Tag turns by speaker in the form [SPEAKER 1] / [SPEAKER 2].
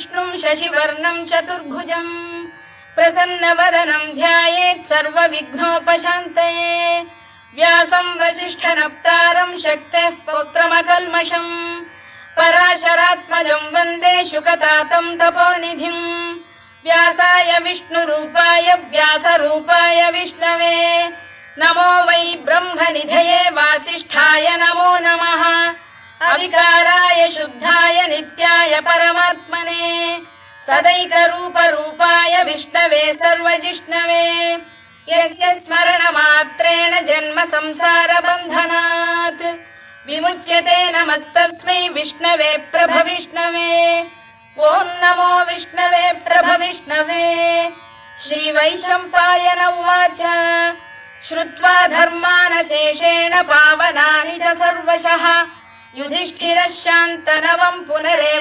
[SPEAKER 1] विष्णुं शशिवर्णं चतुर्भुजं प्रसन्नवदनं ध्यायेत् सर्वविघ्नोपशान्तये व्यासं वसिष्ठनप्तारं शक्तेः पौत्रमकल्मषम् पराशरात्मजं वन्दे शुकतातं तपोनिधिं व्यासाय विष्णुरूपाय व्यासरूपाय विष्णवे नमो वै ब्रह्मनिधये वासिष्ठाय नमो नमः अविकाराय शुद्धाय नित्याय परमात्मने सदैकरूपरूपाय विष्णवे सर्वजिष्णवे यस्य स्मरणमात्रेण जन्म संसारबन्धनात् विमुच्यते नमस्तस्मै विष्णवे प्रभविष्णवे ॐ नमो विष्णवे प्रभविष्णवे श्रीवैशम्पायन उवाच श्रुत्वा धर्मानशेषेण पावनानि च सर्वशः युधिष्ठिरः शान्तनवं पुनरेव